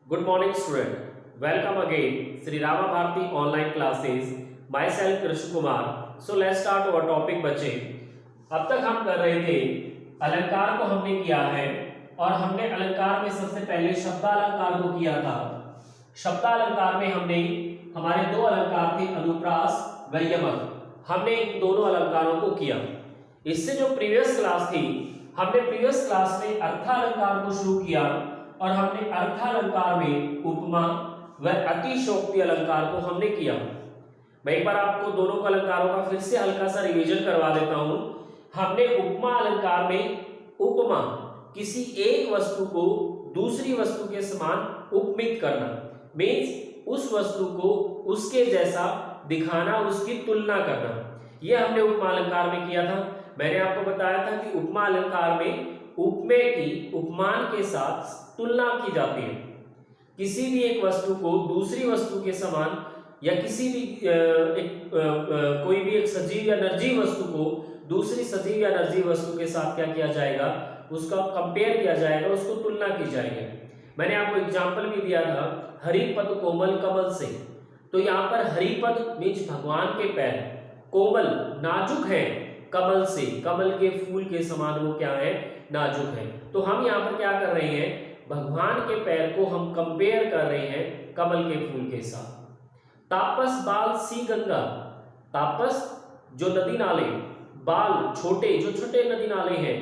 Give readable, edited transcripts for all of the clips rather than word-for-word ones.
Good morning, student. Welcome again, Sri Rama Bharati online classes. Myself Krishna Kumar. So let's start our topic बच्चे. अब तक हम कर रहे थे अलंकार को हमने किया है और हमने अलंकार में सबसे पहले शब्दालंकार को किया था. शब्दालंकार में हमने हमारे दो अलंकार थे अनुप्रास व यमक. हमने इन दोनों अलंकारों को किया. इससे जो प्रीवियस क्लास थी हमने प्रीवियस क्लास में अर्थालंकार को शुरू किया और हमने अर्थालंकार में उपमा व अतिशयोक्ति अलंकार को हमने किया. मैं एक बार आपको दोनों अलंकारों का फिर से हल्का सा रिवीजन करवा देता हूं. हमने उपमा अलंकार में उपमा किसी एक वस्तु को दूसरी वस्तु के समान उपमित करना मीन्स उस वस्तु को उसके जैसा दिखाना, उसकी तुलना करना, यह हमने उपमा अलंकार में किया था. मैंने आपको बताया था कि उपमा अलंकार में उपमेय की उपमान के साथ तुलना की जाती है. किसी भी एक वस्तु को दूसरी वस्तु के समान या किसी भी कोई भी एक सजीव या निर्जीव वस्तु को दूसरी सजीव या निर्जीव वस्तु के साथ क्या किया जाएगा, उसका कंपेयर किया जाएगा, उसको तुलना की जाएगी. मैंने आपको एग्जाम्पल भी दिया था हरिपद कोमल कमल से. तो यहाँ पर हरिपद मीन्स भगवान के पैर, कोमल नाजुक है, कमल से कमल के फूल के समान वो क्या है, नाजुक है. तो हम यहाँ पर क्या कर रहे हैं, भगवान के पैर को हम कंपेयर कर रहे हैं कमल के फूल के साथ. तापस बाल सी गंगा, तापस जो नदी नाले, बाल छोटे जो छोटे नदी नाले हैं,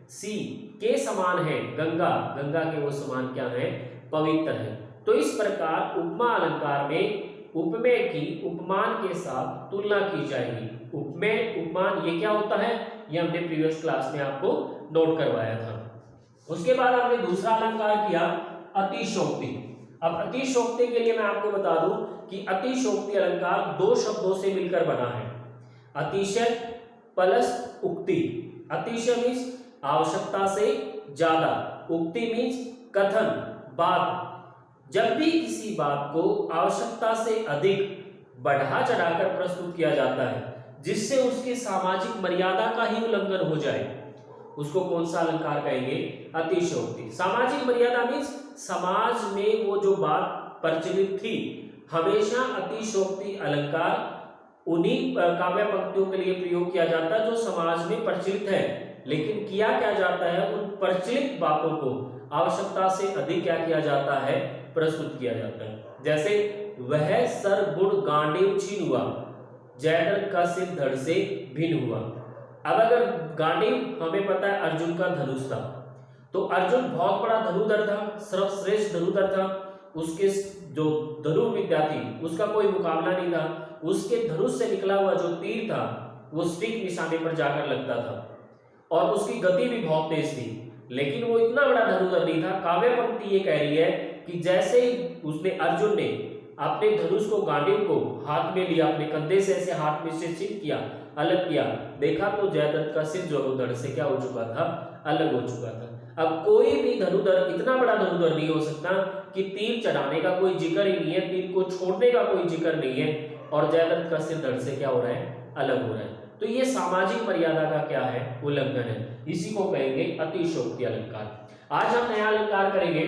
सी के समान है, गंगा गंगा के वो समान क्या है, पवित्र है. तो इस प्रकार उपमा अलंकार में उपमेय की उपमान के साथ तुलना की जाएगी. उपमेय उपमान ये क्या होता है, ये हमने प्रीवियस क्लास में आपको नोट करवाया था. उसके बाद हमने दूसरा अलंकार किया अतिशयोक्ति. अब अतिशयोक्ति के लिए मैं आपको बता दूं कि अतिशयोक्ति अलंकार दो शब्दों से मिलकर बना है. अतिशय प्लस उक्ति. अतिशय मीन्स आवश्यकता से ज्यादा, उक्ति मीन्स कथन, बात. जब भी किसी बात को आवश्यकता से अधिक बढ़ा चढ़ाकर प्रस्तुत किया जाता है जिससे उसकी सामाजिक मर्यादा का ही उल्लंघन हो जाए, उसको कौन सा अलंकार कहेंगे, अतिशयोक्ति. सामाजिक मर्यादा मीन्स समाज में वो जो बात प्रचलित थी, हमेशा अतिशयोक्ति अलंकार उन्हीं काव्य पंक्तियों के लिए प्रयोग किया जाता है जो समाज में प्रचलित है. लेकिन किया क्या जाता है, उन प्रचलित बातों को आवश्यकता से अधिक क्या किया जाता है, प्रस्तुत किया जाता है. जैसे वह सर गुण गांडीव छीन हुआ, जयद्रथ का सिर धड़ से भिन्न हुआ. अब अगर गांडीव हमें पता है अर्जुन का धनुष था, तो अर्जुन बहुत बड़ा धनुधर था, सर्वश्रेष्ठ धनुधर था. उसके जो धनु विद्या थी उसका कोई मुकाबला नहीं था. उसके धनुष से निकला हुआ जो तीर था वो सटीक निशाने पर जाकर लगता था और उसकी गति भी बहुत तेज थी. लेकिन वो इतना बड़ा धनुधर नहीं था. काव्य पंक्ति ये कह रही है कि जैसे ही उसने अर्जुन ने अपने धनुष को गांडीव को हाथ में लिया, अपने कंधे से ऐसे हाथ में से चिन्ह किया, अलग किया, देखा तो जयद्रथ का सिर जो धड़ से क्या हो चुका था, अलग हो चुका था. अब कोई भी धनुधर इतना बड़ा धनुधर नहीं हो सकता कि तीर चढ़ाने का कोई जिक्र ही नहीं है, तीर को छोड़ने का कोई जिक्र नहीं है और जयद्रथ का सिर धड़ से क्या हो रहा है, अलग हो रहा है. तो ये सामाजिक मर्यादा का क्या है, उल्लंघन है. इसी को कहेंगे अतिशयोक्ति अलंकार. आज हम नया अलंकार करेंगे.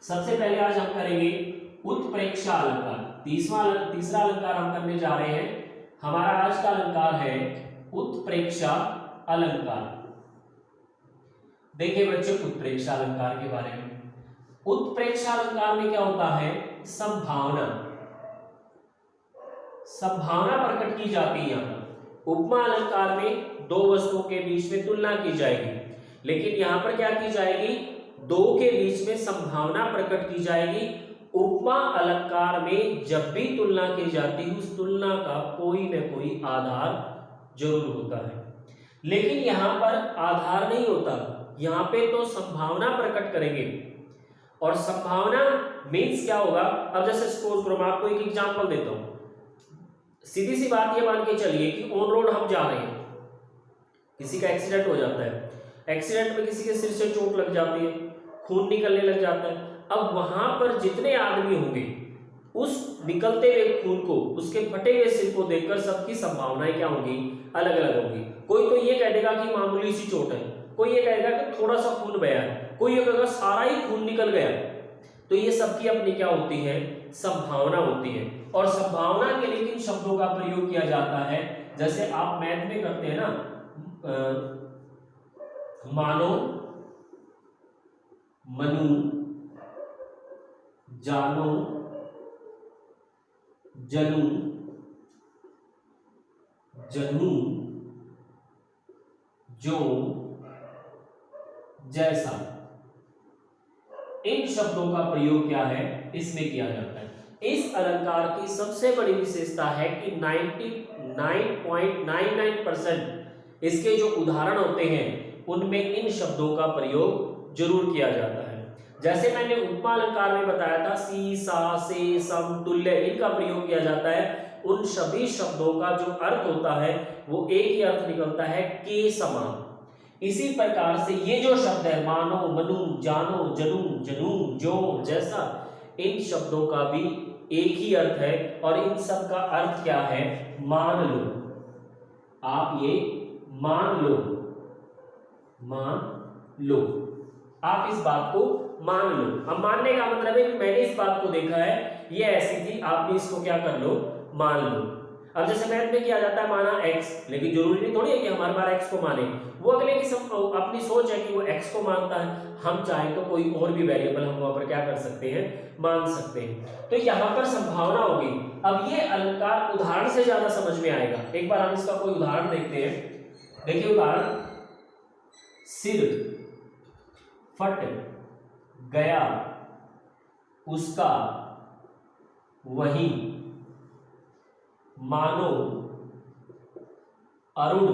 सबसे पहले आज हम करेंगे उत्प्रेक्षा अलंकार. तीसरा अलंकार हम करने जा रहे हैं. हमारा आज का अलंकार है उत्प्रेक्षा अलंकार. देखिए बच्चों उत्प्रेक्षा अलंकार के बारे में. उत्प्रेक्षा अलंकार में क्या होता है, संभावना, संभावना प्रकट की जाती है. यहाँ उपमा अलंकार में दो वस्तुओं के बीच में तुलना की जाएगी, लेकिन यहां पर क्या की जाएगी, दो के बीच में संभावना प्रकट की जाएगी. उपमा अलंकार में जब भी तुलना की जाती है उस तुलना का कोई न कोई आधार जरूर होता है, लेकिन यहां पर आधार नहीं होता. यहां पे तो संभावना प्रकट करेंगे. और संभावना मीन्स क्या होगा, अब जैसे सपोज करो मैं आपको एक एग्जांपल देता हूं. सीधी सी बात ये मान के चलिए कि ऑन रोड हम जा रहे हैं, किसी का एक्सीडेंट हो जाता है, एक्सीडेंट में किसी के सिर से चोट लग जाती है, खून निकलने लग जाता है. अब वहां पर जितने आदमी होंगे उस निकलते हुए खून को, उसके फटे हुए सिर को देखकर सबकी संभावनाएं क्या होंगी, अलग अलग होंगी. कोई तो ये कह देगा कि मामूली सी चोट है, कोई ये कहेगा कि थोड़ा सा खून बहा है, कोई ये कहेगा सारा ही खून निकल गया. तो ये सबकी अपनी क्या होती है, संभावना होती है। और संभावना के लिए किन शब्दों का प्रयोग किया जाता है, जैसे आप मैथ में करते हैं ना, मानो, मनु, जानो, जनु, जनू, जो, जैसा, इन शब्दों का प्रयोग क्या है, इसमें किया जाता है। इस अलंकार की सबसे बड़ी विशेषता है कि 99.99% इसके जो उदाहरण होते हैं उनमें इन शब्दों का प्रयोग जरूर किया जाता है। जैसे मैंने उपमा अलंकार में बताया था, सी, सा, से, सम, तुल्य, इनका प्रयोग किया जाता है। उन सभी शब्दों का जो अर्थ होता है वो एक ही अर्थ निकलता है, के समान। इसी प्रकार से ये जो शब्द है, मानो, मनु, जानो, जनू, जनू, जो, जैसा, इन शब्दों का भी एक ही अर्थ है और इन सब का अर्थ क्या है, मान लो। आप ये मान लो, मान लो, आप इस बात को मान लो। अब मानने का मतलब है कि मैंने इस बात को देखा है, ये ऐसी थी, आप भी इसको क्या कर लो, मान लो। अब जैसे मैथ में किया जाता है माना x, लेकिन जरूरी नहीं थोड़ी है कि हमारे बार x को माने, वो अगले की अपनी सोच है कि वो x को मानता है, हम चाहे तो कोई और भी वेरिएबल हम वहां पर क्या कर सकते हैं, मान सकते हैं। तो यहाँ पर संभावना होगी। अब ये अलंकार उदाहरण से ज्यादा समझ में आएगा। एक बार हम इसका कोई उदाहरण देखते हैं। देखिए उदाहरण, सिर फट गया उसका वही, मानो अरुण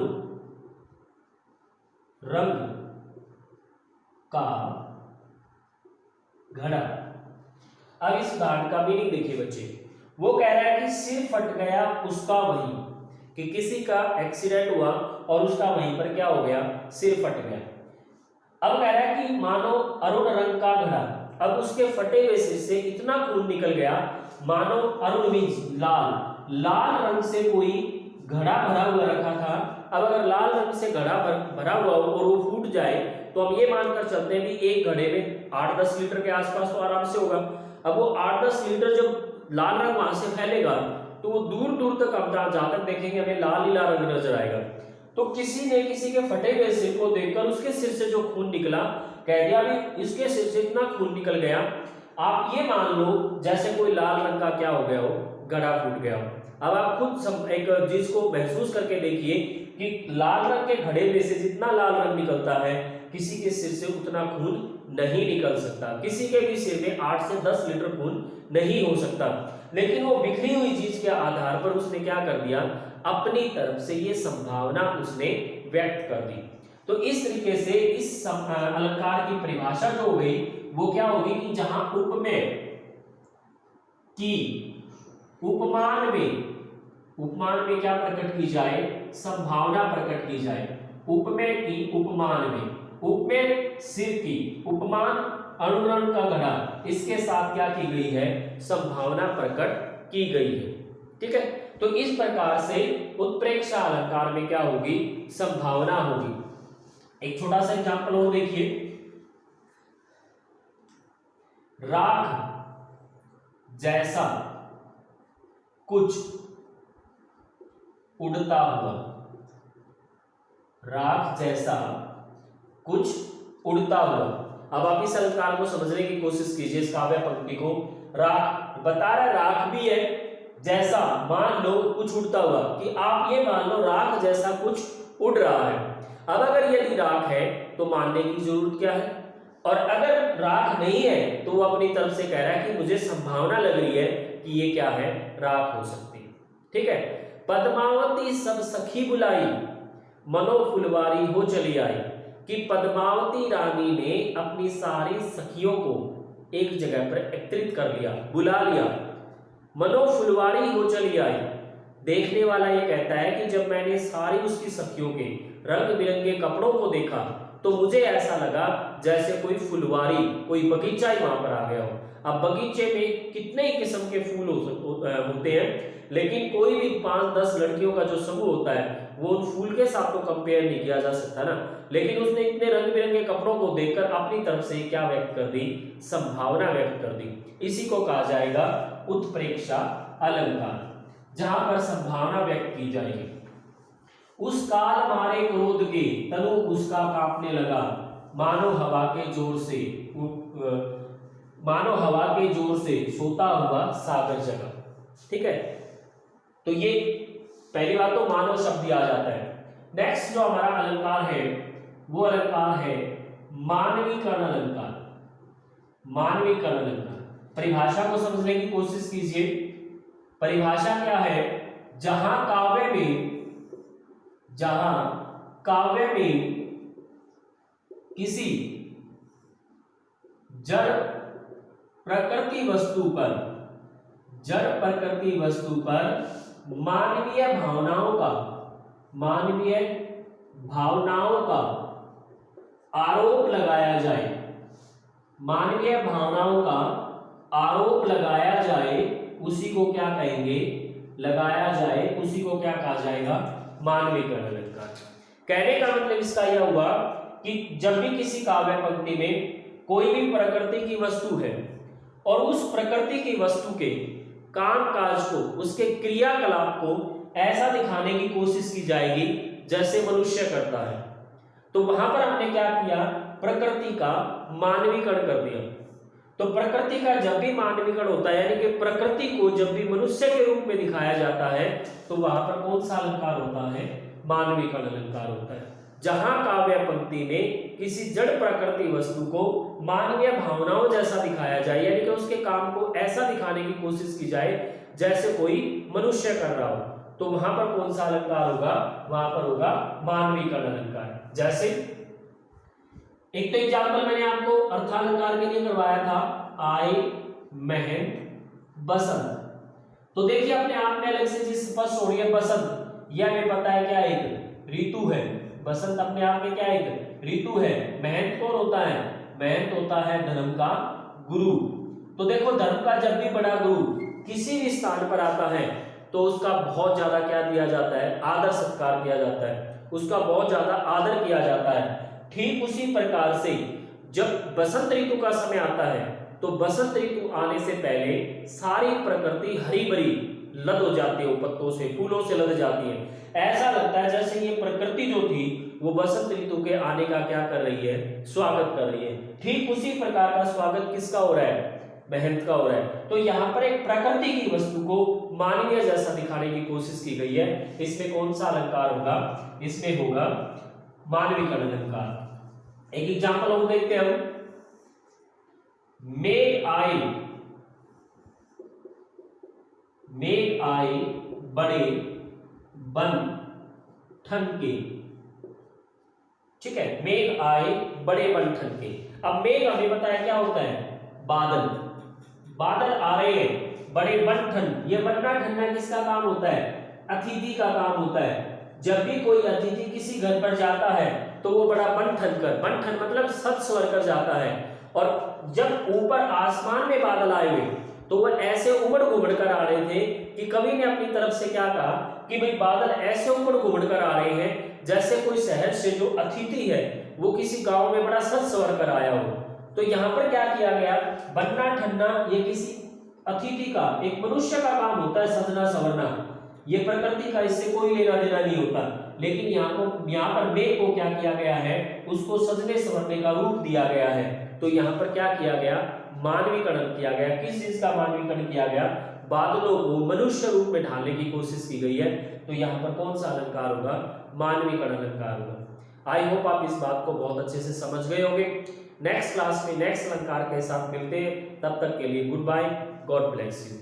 रंग का घड़ा। अब इस उदाहरण का मीनिंग देखिए बच्चे, वो कह रहा है कि सिर फट गया उसका वही, कि किसी का एक्सीडेंट हुआ और उसका वहीं पर क्या हो गया, सिर फट गया। अब कह रहा है कि मानो अरुण रंग का घड़ा, अब उसके फटे हुए सिर से इतना खून निकल गया, मानो अरुण मींस लाल, लाल रंग से कोई घड़ा भरा हुआ रखा था। अब अगर लाल रंग से घड़ा भरा हुआ हो और वो फूट जाए तो हम ये मानकर चलते हैं कि एक घड़े में 8-10 लीटर के आसपास तो आराम से होगा। अब वो 8-10 लीटर जब लाल रंग वहां से फैलेगा तो वो दूर दूर तक, अब जहां तक देखेंगे हमें लाल ही लाल रंग नजर आएगा। तो किसी ने किसी के फटे हुए सिर को देखकर उसके सिर से जो खून निकला, कह दिया भी इसके सिर से इतना खून निकल गया, आप ये मान लो जैसे कोई लाल रंग का क्या हो गया हो, घड़ा फूट गया हो। अब आप खुद एक चीज को महसूस करके देखिए कि लाल रंग के घड़े में से जितना लाल रंग निकलता है, किसी के सिर से उतना खून नहीं निकल सकता। किसी के भी सिर में 8 से 10 लीटर खून नहीं हो सकता। लेकिन वो बिखरी हुई चीज के आधार पर उसने क्या कर दिया, अपनी तरफ से ये संभावना उसने व्यक्त कर दी। तो इस तरीके से इस अलंकार की परिभाषा जो हो गई वो क्या होगी कि जहां उपमेय की उपमान में क्या प्रकट की जाए, संभावना प्रकट की जाए। उपमेय की उपमान में, उपमेय सिर की, उपमान अणुरण का घड़ा, इसके साथ क्या की गई है, संभावना प्रकट की गई है। ठीक है, तो इस प्रकार से उत्प्रेक्षा अलंकार में क्या होगी, संभावना होगी। एक छोटा सा एग्जांपल और देखिए, राख जैसा कुछ उड़ता हुआ, राख जैसा कुछ उड़ता हुआ। अब आप इस अलंकार को समझने की कोशिश कीजिए, इस काव्य पंक्ति को। राख बता रहा है, राख भी है, जैसा मान लो कुछ उड़ता हुआ, कि आप ये मान लो राख जैसा कुछ उड़ रहा है। अब अगर यदि राख है तो मानने की जरूरत क्या है, और अगर राख नहीं है तो वो अपनी तरफ से कह रहा है कि मुझे संभावना लग रही है कि ये क्या है, राख हो सकती है। ठीक है, पद्मावती सब सखी बुलाई, मनो फुलवारी हो चली आई, कि पद्मावती रानी ने अपनी सारी सखियों को एक जगह पर एकत्रित कर लिया, बुला लिया। मनो फुलवारी हो चली आई, देखने वाला ये कहता है कि जब मैंने सारी उसकी सखियों के रंग बिरंगे कपड़ों को देखा तो मुझे ऐसा लगा जैसे कोई फुलवारी, कोई बगीचा ही वहां पर आ गया हो। अब बगीचे में कितने ही किस्म के फूल होते हैं, लेकिन कोई भी 5-10 लड़कियों का जो समूह होता है वो उन फूल के साथ तो कंपेयर नहीं किया जा सकता ना। लेकिन उसने इतने रंग बिरंगे कपड़ों को देखकर अपनी तरफ से क्या व्यक्त कर दी, संभावना व्यक्त कर दी। इसी को कहा जाएगा उत्प्रेक्षा अलंकार, जहां पर संभावना व्यक्त की जाएगी। उस काल मारे क्रोध के तनु उसका कांपने लगा, मानो हवा के जोर से सोता हुआ सागर जगा। ठीक है, तो ये पहली बात तो मानव शब्द ही आ जाता है। नेक्स्ट जो हमारा अलंकार है वो अलंकार है मानवीकरण अलंकार। मानवीकरण अलंकार, परिभाषा को समझने की कोशिश कीजिए। परिभाषा क्या है, जहां काव्य में किसी जड़ प्रकृति वस्तु पर मानवीय भावनाओं का आरोप लगाया जाए, मानवीय भावनाओं का आरोप लगाया जाए, उसी को क्या कहेंगे, लगाया जाए, उसी को क्या कहा जाएगा, मानवीकरण अलंकार। कहने का मतलब इसका यह हुआ कि जब भी किसी काव्य पंक्ति में कोई भी प्रकृति की वस्तु है और उस प्रकृति की वस्तु के कामकाज को, उसके क्रियाकलाप को ऐसा दिखाने की कोशिश की जाएगी जैसे मनुष्य करता है, तो वहां पर हमने क्या किया, प्रकृति का मानवीकरण कर दिया। तो प्रकृति का जब भी मानवीकरण होता है, यानी कि प्रकृति को जब भी मनुष्य के रूप में दिखाया जाता है, तो वहां पर कौन सा अलंकार होता है, मानवीकरण अलंकार होता है। जहां काव्य पंक्ति में किसी जड़ प्रकृति वस्तु को मानवीय भावनाओं जैसा दिखाया जाए, यानी कि उसके काम को ऐसा दिखाने की कोशिश की जाए जैसे कोई मनुष्य कर रहा हो, तो वहां पर कौन सा अलंकार होगा, वहां पर होगा मानवीकरण अलंकार। जैसे एक तो एग्जाम्पल मैंने आपको अर्थालंकार के लिए करवाया था, आई, महंत, बसंत। तो देखिए अपने आप में अलग से चीज स्पष्ट हो रही है, बसंत यह हमें पता है क्या एक ऋतु है, बसंत अपने आप में क्या एक ऋतु है। महंत कौन होता है, महंत होता है धर्म का गुरु। तो देखो धर्म का जब भी बड़ा गुरु किसी भी स्थान पर आता है तो उसका बहुत ज्यादा क्या दिया जाता है, आदर सत्कार किया जाता है, उसका बहुत ज्यादा आदर किया जाता है। ठीक उसी प्रकार से जब बसंत ऋतु का समय आता है तो बसंत ऋतु आने से पहले सारी प्रकृति हरी भरी लद हो जाती है, पत्तों से, फूलों से लद जाती है। ऐसा लगता है जैसे ये प्रकृति जो थी वो बसंत ऋतु के आने का क्या कर रही है, स्वागत कर रही है। ठीक उसी प्रकार का स्वागत किसका हो रहा है, महंत का हो रहा है। तो यहाँ पर एक प्रकृति की वस्तु को मानवीय जैसा दिखाने की कोशिश की गई है। इसमें कौन सा अलंकार होगा, इसमें होगा मानवीकरण अलंकार। एक एग्जांपल हम देखते हैं, मेघ आए बड़े बन ठनके। ठीक है, मेघ आए बड़े बन ठनके। अब मेघ हमें बताया क्या होता है, बादल। बादल आ रहे हैं, बड़े बन ठन, ये बनना ठनना किसका काम होता है, अतिथि का काम होता है। जब भी कोई अतिथि किसी घर पर जाता है तो वो बड़ा बन ठन मतलब सत स्वर कर जाता है। और जब ऊपर आसमान में बादल आए हुए तो वो ऐसे उमड़ घुमड़ कर आ रहे थे कि कवि ने अपनी तरफ से क्या कहा कि भाई बादल ऐसे उमड़ घुमड़ कर आ रहे हैं जैसे कोई शहर से जो अतिथि है वो किसी गांव में बड़ा सत स्वर कर आया हो। तो यहाँ पर क्या किया गया, बनना ठनना ये किसी अतिथि का, एक मनुष्य का काम होता है, सजना संवरना, ये प्रकृति का, इससे कोई लेना देना नहीं होता। लेकिन यहाँ पर मेघ को क्या किया गया है, उसको सजने संवरने का रूप दिया गया है। तो यहाँ पर क्या किया गया, मानवीकरण किया गया। किस चीज का मानवीकरण किया गया, बादलों को मनुष्य रूप में ढालने की कोशिश की गई है। तो यहाँ पर कौन सा अलंकार होगा, मानवीकरण अलंकार होगा। आई होप आप इस बात को बहुत अच्छे से समझ गए होंगे। नेक्स्ट क्लास में नेक्स्ट अलंकार के साथ मिलते हैं, तब तक के लिए good bye, God bless you.